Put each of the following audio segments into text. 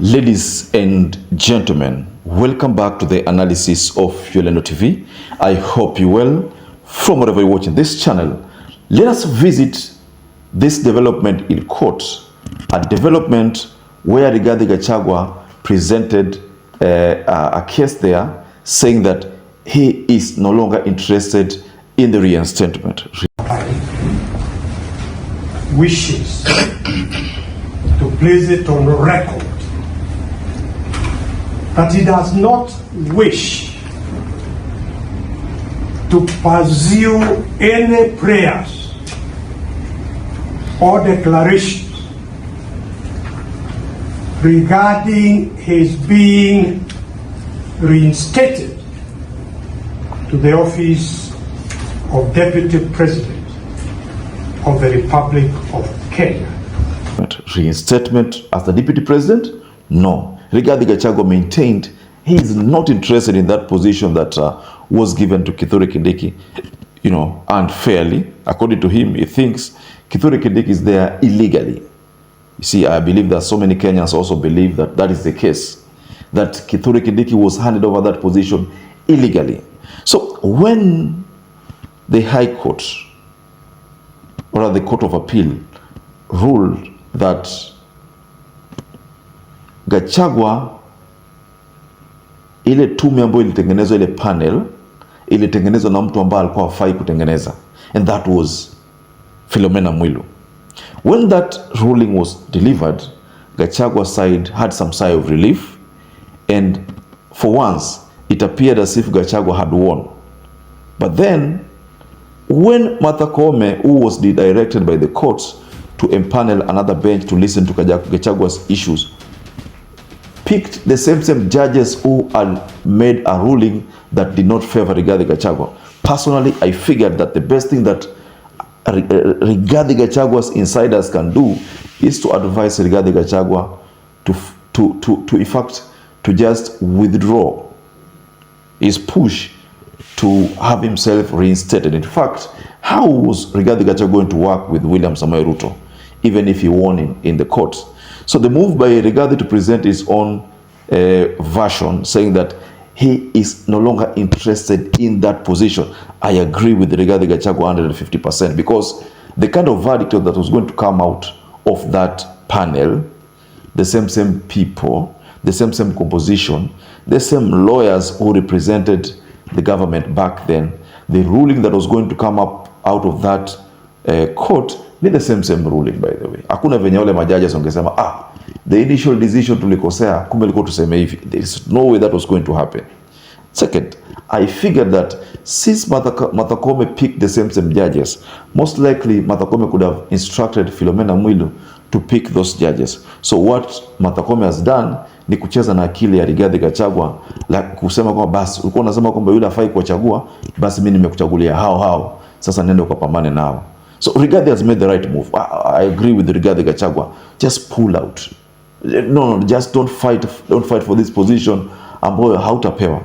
Ladies and gentlemen, welcome back to the analysis of YOLENO TV. I hope you well from wherever you're watching this channel. Let us visit this development in court, a development where Gachagua presented a case there saying that he is no longer interested in the reinstatement. Wishes to place it on record that he does not wish to pursue any prayers or declarations regarding his being reinstated to the office of Deputy President of the Republic of Kenya. Reinstatement as the Deputy President? No. Rigathi Gachagua maintained he is not interested in that position that was given to Kithure Kindiki, unfairly. According to him, he thinks Kithure Kindiki is there illegally. You see, I believe that so many Kenyans also believe that that is the case, that Kithure Kindiki was handed over that position illegally. So when the High Court, or the Court of Appeal, ruled that Gachagua, ile tume ambayo ilitengenezwa, ile panel ilitengenezwa na mtu ambaye alikuwa hafai kutengeneza, and that was Philomena Mwilu. When that ruling was delivered, Gachagua's side had some sigh of relief, and for once it appeared as if Gachagua had won. But then when Martha Koome, who was directed by the courts to empanel another bench to listen to Gachagua's issues, picked the same judges who had made a ruling that did not favor Rigathi Gachagua. Personally, I figured that the best thing that Rigathi Gachagua's insiders can do is to advise Rigathi Gachagua to just withdraw his push to have himself reinstated. In fact, how was Rigathi Gachagua going to work with William Samoei Ruto, even if he won in the courts? So the move by Rigathi to present his own version, saying that he is no longer interested in that position. I agree with Rigathi Gachagua 150%, because the kind of verdict that was going to come out of that panel, the same people, the same composition, the same lawyers who represented the government back then, the ruling that was going to come up out of that court, ni the same ruling, by the way. Hakuna venye wale majaji wangesema the initial decision tulikosea, kumbe liko tuseme hivi. There is no way that was going to happen. Second, I figured that since Martha Koome picked the same judges, most likely Martha Koome could have instructed Philomena Mwilu to pick those judges. So what Martha Koome has done ni kucheza na akili ya Rigathi Gachagua, kusema kwamba basi ulikuwa unasema kwamba yule hafai kuchagua, basi mimi nimekuchagulia hao, sasa nenda ukapambane nao. So Rigathi has made the right move. I agree with Rigathi Gachagua. Just pull out. No, just don't fight for this position ambayo hautapewa.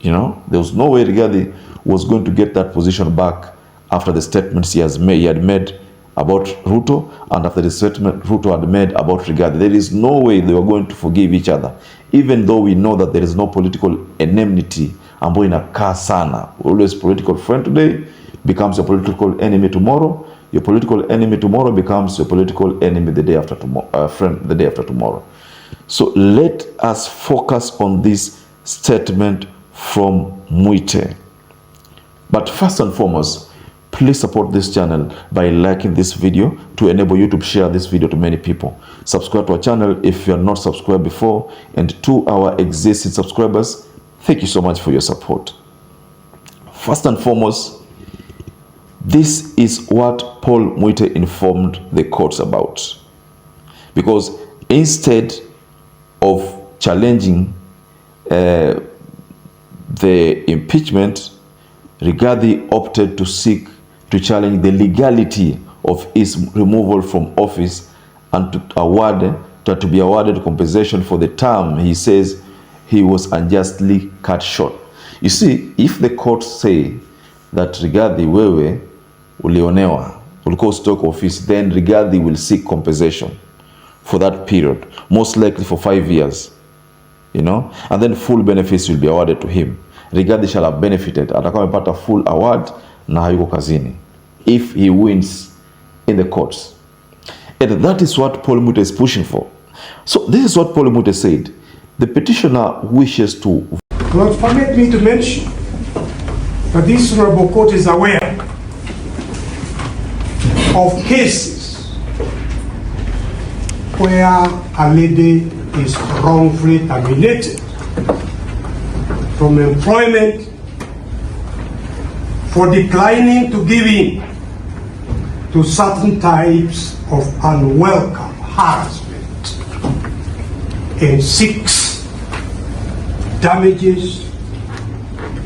There was no way Rigathi was going to get that position back after the statements he had made about Ruto, and after the statement Ruto had made about Rigathi. There is no way they were going to forgive each other, even though we know that there is no political enmity ambayo inakaa sana. Always political friend today becomes your political enemy tomorrow. Your political enemy tomorrow becomes your political enemy the day after tomorrow, friend the day after tomorrow. So let us focus on this statement from MUITE. But first and foremost, please support this channel by liking this video to enable you to share this video to many people. Subscribe to our channel if you are not subscribed before, and to our existing subscribers, thank you so much for your support. First and foremost, this is what Paul MUITE informed the courts about. Because instead of challenging the impeachment, Rigathi opted to challenge the legality of his removal from office and to be awarded compensation for the term he says he was unjustly cut short. You see, if the courts say that Rigathi, ulionewa, ulikuwa usitoke office, then Rigathi will seek compensation for that period, most likely for 5 years, you know, and then full benefits will be awarded to him. Rigathi shall have benefited, atakuwa amepata full award na hayuko kazini if he wins in the courts. And that is what Paul MUITE is pushing for. So this is what Paul MUITE said. The petitioner wishes to... Lord, permit me to mention that this honorable court is aware of cases where a lady is wrongfully terminated from employment for declining to give in to certain types of unwelcome harassment and seeks damages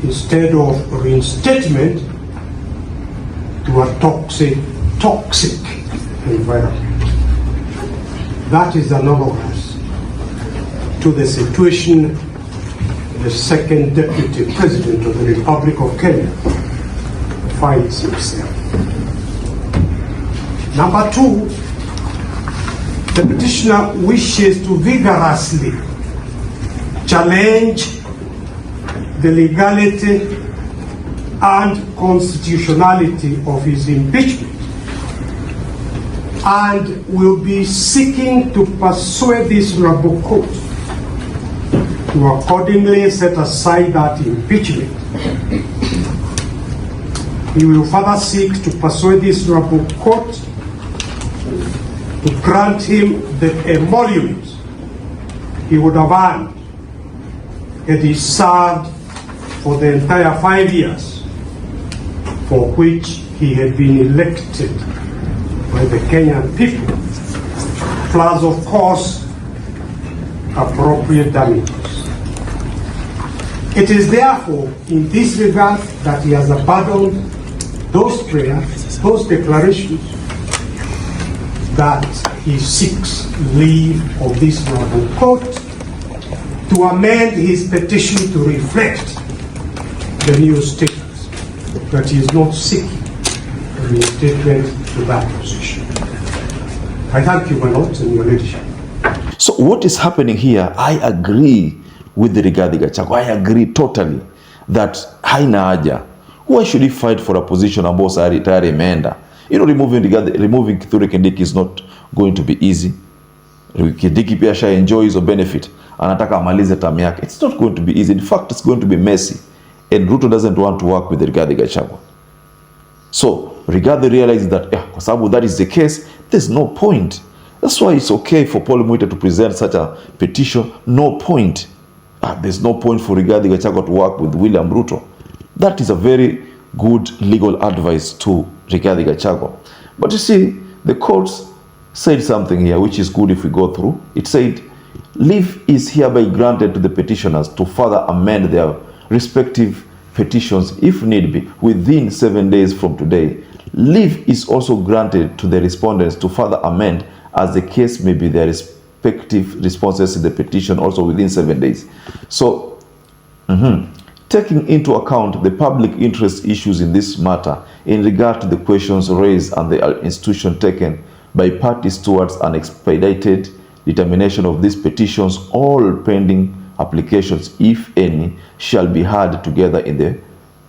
instead of reinstatement to a toxic environment. That is analogous to the situation the second Deputy President of the Republic of Kenya finds himself. Number two, the petitioner wishes to vigorously challenge the legality and constitutionality of his impeachment and will be seeking to persuade this honorable court to accordingly set aside that impeachment. He will further seek to persuade this honorable court to grant him the emolument he would have earned had he served for the entire 5 years for which he had been elected by the Kenyan people, plus of course appropriate damages. It is therefore in this regard that he has abandoned those prayers, those declarations, that he seeks leave of this honorable court to amend his petition to reflect the new status, that he is not seeking reinstatement to that position. I thank you, my Lord, and your leadership. So what is happening here, I agree with the Rigathi Gachagua. I agree totally that haina haja. Why should he fight for a position ambao tayari imeenda? You know, removing Kithure Kindiki is not going to be easy. Kindiki pia sha enjoy hizo benefit. Anataka amalize term yake. It's not going to be easy. In fact, it's going to be messy. And Ruto doesn't want to work with Rigathi Gachagua. So Rigathi realizes that kwa sababu that is the case, there's no point. That's why it's okay for Paul MUITE to present such a petition. No point. There's no point for Rigathi Gachagua to work with William Ruto. That is a very good legal advice to Rigathi Gachagua. But you see, the courts said something here which is good if we go through. It said, leave is hereby granted to the petitioners to further amend their respective petitions if need be within 7 days from today. Leave is also granted to the respondents to further amend as the case may be their respective responses to the petition also within 7 days. So, taking into account the public interest issues in this matter in regard to the questions raised and the institution taken by parties towards an expedited determination of these petitions, all pending applications, if any, shall be heard together in the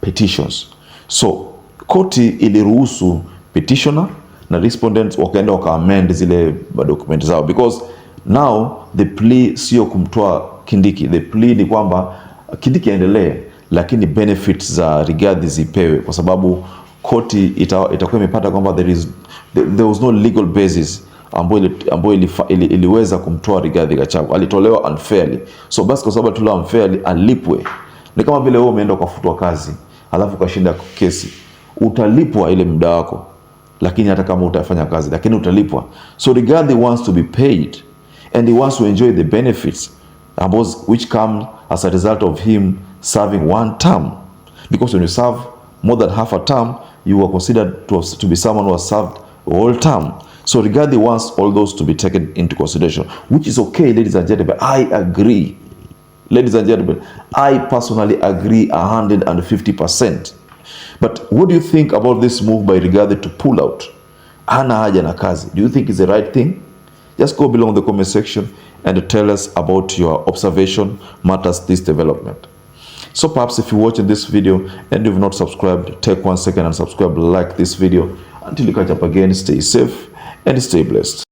petitions. So, koti iliruhusu petitioner na respondents wakaenda waka-amend zile document zao, because now the plea sio kumtoa Kindiki. The plea ni kwamba Kindiki aendelee, lakini benefits za Rigathi zipewe, kwa sababu koti itakuwa imepata kwamba there was no legal basis ambayo iliweza kumtoa Rigathi Gachagua. Alitolewa unfairly. So basi kwa sababu tulio unfairly alipwe. Ni kama vile wewe umeenda ukafutwa kazi, alafu ukashinda kesi. Utalipwa ile muda wako, lakini hata kama utafanya kazi, lakini utalipwa. So Rigathi wants to be paid and he wants to enjoy the benefits which come as a result of him serving one term. Because when you serve more than half a term, you are considered to be someone who has served a whole term. So Rigathi wants all those to be taken into consideration, which is okay, ladies and gentlemen. I agree. Ladies and gentlemen, I personally agree 150%. But what do you think about this move by Rigathi to pull out? Hana haja na kazi. Do you think it's the right thing? Just go below in the comment section and tell us about your observation matters this development. So perhaps if you're watching this video and you've not subscribed, take 1 second and subscribe, like this video. Until you catch up again, stay safe and stay blessed.